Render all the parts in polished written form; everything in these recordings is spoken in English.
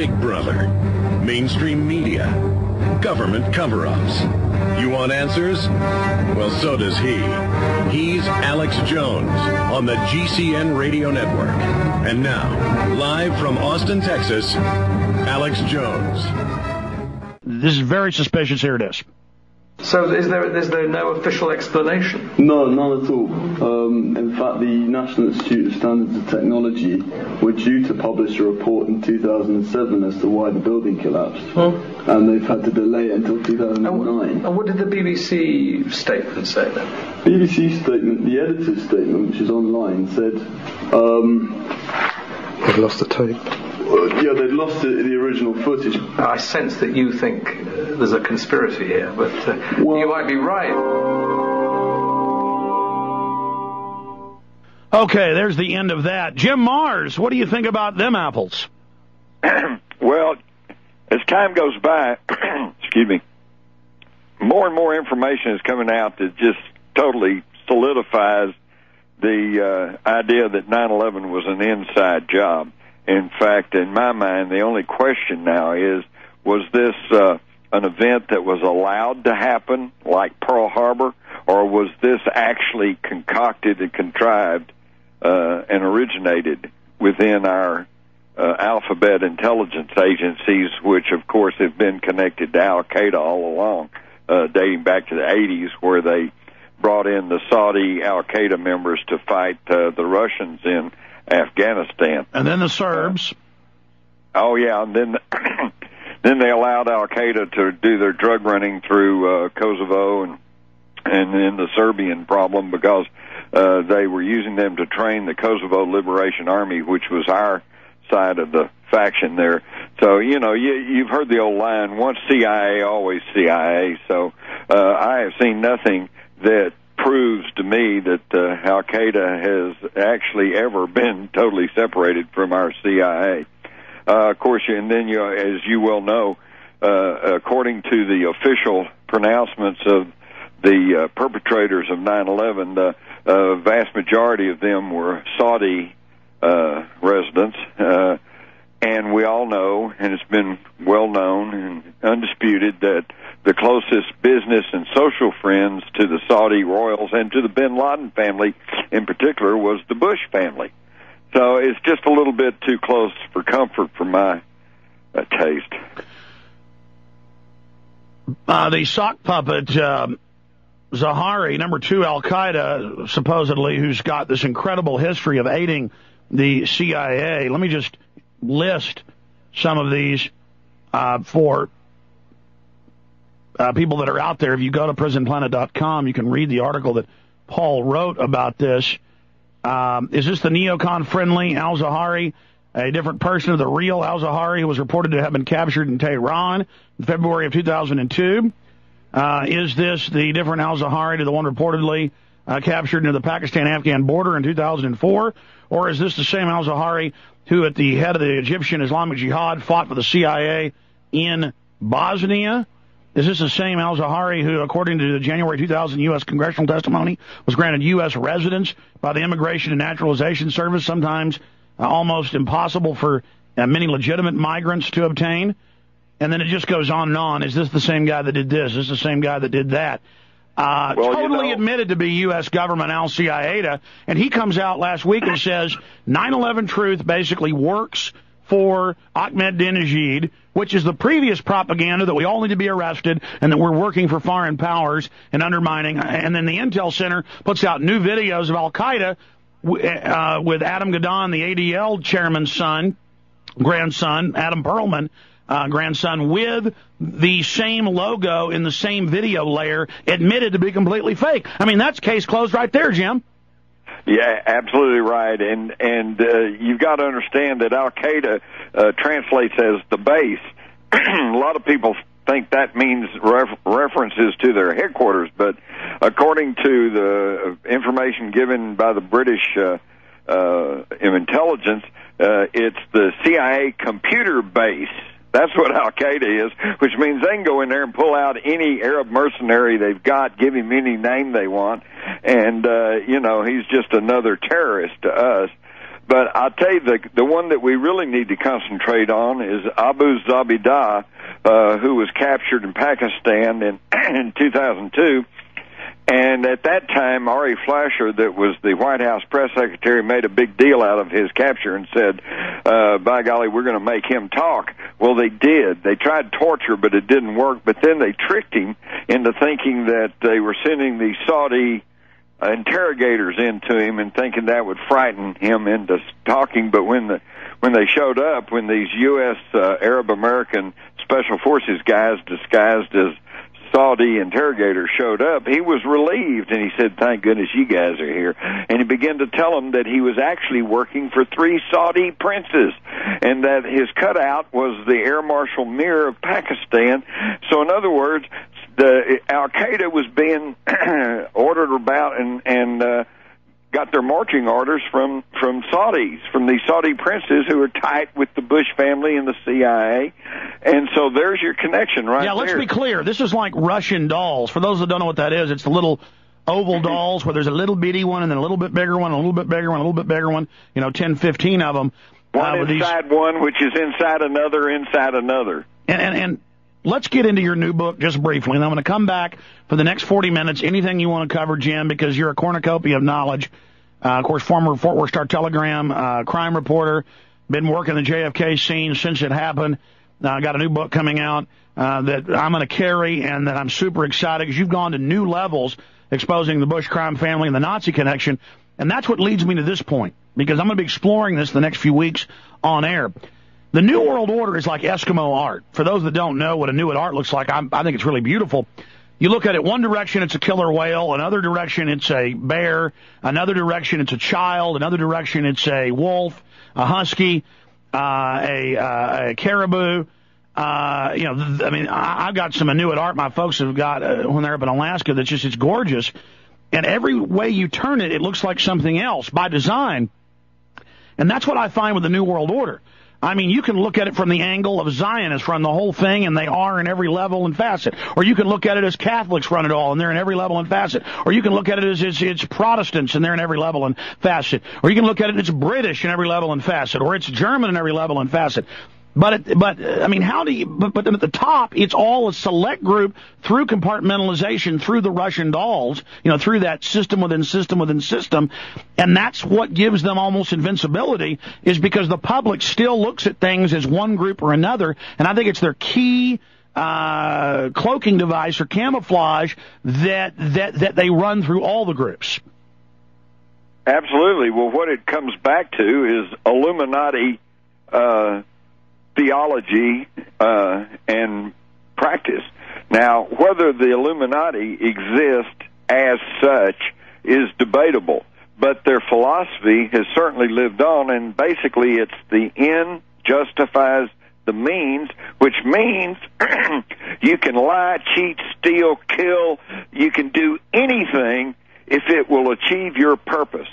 Big Brother, mainstream media, government cover-ups. You want answers? Well, so does he. He's Alex Jones on the GCN Radio Network. And now, live from Austin, Texas, Alex Jones. This is very suspicious. Here it is. So is there no official explanation? No, none at all. In fact, the National Institute of Standards and Technology were due to publish a report in 2007 as to why the building collapsed. And they've had to delay it until 2009. And what did the BBC statement say then? BBC statement, the editor's statement, which is online, said... They've lost the tape. Yeah, they'd lost the original footage. I sense that you think there's a conspiracy here, but you might be right. Okay, there's the end of that. Jim Mars, what do you think about them apples? Well, as time goes by, excuse me, more and more information is coming out that just totally solidifies the idea that 9/11 was an inside job. In fact, in my mind, the only question now is, was this an event that was allowed to happen, like Pearl Harbor, or was this actually concocted and contrived and originated within our alphabet intelligence agencies, which, of course, have been connected to Al-Qaeda all along, dating back to the 80s, where they brought in the Saudi Al-Qaeda members to fight the Russians in Afghanistan. And then the Serbs. Oh, yeah, and then then they allowed Al-Qaeda to do their drug running through Kosovo and then the Serbian problem, because they were using them to train the Kosovo Liberation Army, which was our side of the faction there. So, you know, you've heard the old line, once CIA, always CIA. So I have seen nothing that proves to me that Al-Qaeda has actually ever been totally separated from our CIA. Of course, and then, as you well know, according to the official pronouncements of the perpetrators of 9/11, the vast majority of them were Saudi residents. And we all know, and it's been well known and undisputed, that the closest business and social friends to the Saudi royals and to the bin Laden family in particular was the Bush family. So it's just a little bit too close for comfort for my taste. The sock puppet, Zahari, number 2 Al-Qaeda, supposedly, who's got this incredible history of aiding the CIA. Let me just list some of these for people that are out there. If you go to prisonplanet.com, you can read the article that Paul wrote about this. Is this the neocon-friendly al-Zahari, a different person of the real al-Zahari who was reported to have been captured in Tehran in February of 2002? Is this the different al-Zahari to the one reportedly captured near the Pakistan-Afghan border in 2004? Or is this the same al-Zahari who, at the head of the Egyptian Islamic Jihad, fought for the CIA in Bosnia? Is this the same al-Zahari who, according to the January 2000 U.S. congressional testimony, was granted U.S. residence by the Immigration and Naturalization Service, sometimes almost impossible for many legitimate migrants to obtain? And then it just goes on and on. Is this the same guy that did this? Is this the same guy that did that? Totally admitted to be U.S. government al-Qaeda, and he comes out last week and says 9/11 Truth basically works for Ahmadinejad, which is the previous propaganda that we all need to be arrested and that we're working for foreign powers and undermining. And then the Intel Center puts out new videos of Al-Qaeda with Adam Gadon, the ADL chairman's grandson, Adam Perlman, grandson, with the same logo in the same video layer, admitted to be completely fake. I mean, that's case closed right there, Jim. Yeah, absolutely right. And you've got to understand that Al-Qaeda translates as the base. A lot of people think that means references to their headquarters, but according to the information given by the British intelligence, it's the CIA computer base. That's what Al-Qaeda is, which means they can go in there and pull out any Arab mercenary they've got, give him any name they want, and, he's just another terrorist to us. But I'll tell you, the one that we really need to concentrate on is Abu Zabidah, who was captured in Pakistan in 2002. And at that time, Ari Fleischer, that was the White House press secretary, made a big deal out of his capture and said, by golly, we're going to make him talk. Well, they did. They tried torture, but it didn't work. But then they tricked him into thinking that they were sending these Saudi interrogators into him and thinking that would frighten him into talking. But when they showed up, when these U.S. Arab American Special Forces guys disguised as Saudi interrogators showed up, he was relieved, and he said, thank goodness you guys are here. And he began to tell them that he was actually working for 3 Saudi princes, and that his cutout was the Air Marshal Mir of Pakistan. So in other words, the Al-Qaeda was being ordered about and got their marching orders from Saudis, from these Saudi princes who are tight with the Bush family and the CIA. And so there's your connection right there. Yeah, let's be clear. This is like Russian dolls. For those that don't know what that is, it's the little oval dolls where there's a little bitty one and then a little bit bigger one, a little bit bigger one, a little bit bigger one, 10, 15 of them. One inside one, which is inside another, inside another. And let's get into your new book just briefly, and I'm going to come back for the next 40 minutes. Anything you want to cover, Jim, because you're a cornucopia of knowledge. Of course, former Fort Worth Star-Telegram crime reporter, been working the JFK scene since it happened. Got a new book coming out that I'm going to carry and that I'm super excited because you've gone to new levels exposing the Bush crime family and the Nazi connection. And that's what leads me to this point, because I'm going to be exploring this the next few weeks on air. The New World Order is like Eskimo art. For those that don't know what a new art looks like, I think it's really beautiful. You look at it, one direction it's a killer whale, another direction it's a bear, another direction it's a child, another direction it's a wolf, a husky, a caribou. I've got some Inuit art my folks have got when they're up in Alaska that's just, it's gorgeous. And every way you turn it, it looks like something else by design. And that's what I find with the New World Order. I mean, you can look at it from the angle of Zionists run the whole thing, and they are in every level and facet. Or you can look at it as Catholics run it all, and they're in every level and facet. Or you can look at it as it's Protestants, and they're in every level and facet. Or you can look at it as it's British in every level and facet. Or it's German in every level and facet. But at the top, it's all a select group through compartmentalization, through the Russian dolls, through that system within system within system. And that's what gives them almost invincibility, is because the public still looks at things as one group or another. And I think it's their key cloaking device or camouflage that they run through all the groups. Absolutely. Well, what it comes back to is Illuminati theology and practice. Now, whether the Illuminati exist as such is debatable, but their philosophy has certainly lived on, and basically it's the end justifies the means, which means you can lie, cheat, steal, kill, you can do anything if it will achieve your purpose.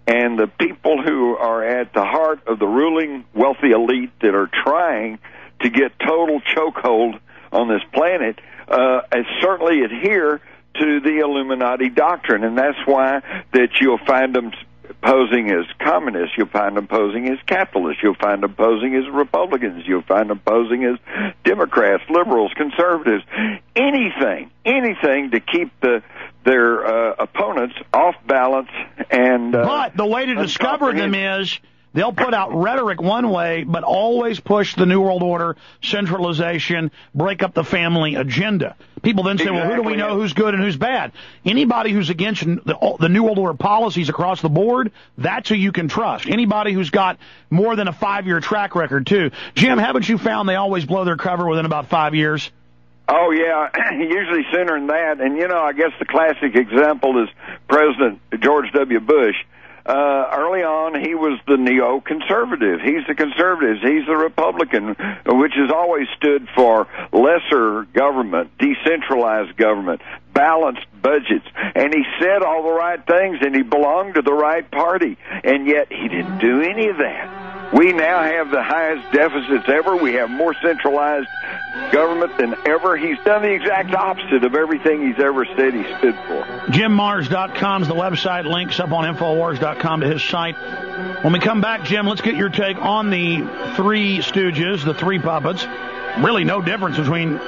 And the people who are at the heart of the ruling wealthy elite that are trying to get total chokehold on this planet certainly adhere to the Illuminati doctrine. And that's why that you'll find them posing as communists, you'll find them posing as capitalists, you'll find them posing as Republicans, you'll find them posing as Democrats, liberals, conservatives, anything to keep their opponents off balance. And but the way to discover them is they'll put out rhetoric one way, but always push the New World Order, centralization, break up the family agenda. People then say, well, who do we know who's good and who's bad? Anybody who's against the New World Order policies across the board, that's who you can trust. Anybody who's got more than a 5-year track record, too. Jim, haven't you found they always blow their cover within about 5 years? Oh, yeah, usually sooner than that. And, I guess the classic example is President George W. Bush. Early on, he was the neoconservative. He's the conservatives. He's the Republican, which has always stood for lesser government, decentralized government, balanced budgets. And he said all the right things, and he belonged to the right party. And yet he didn't do any of that. We now have the highest deficits ever. We have more centralized government than ever. He's done the exact opposite of everything he's ever said he stood for. JimMars.com is the website. Links up on Infowars.com to his site. When we come back, Jim, let's get your take on the three stooges, the three puppets. Really no difference between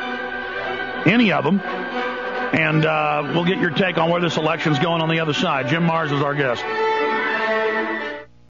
any of them. And we'll get your take on where this election's going on the other side. Jim Mars is our guest.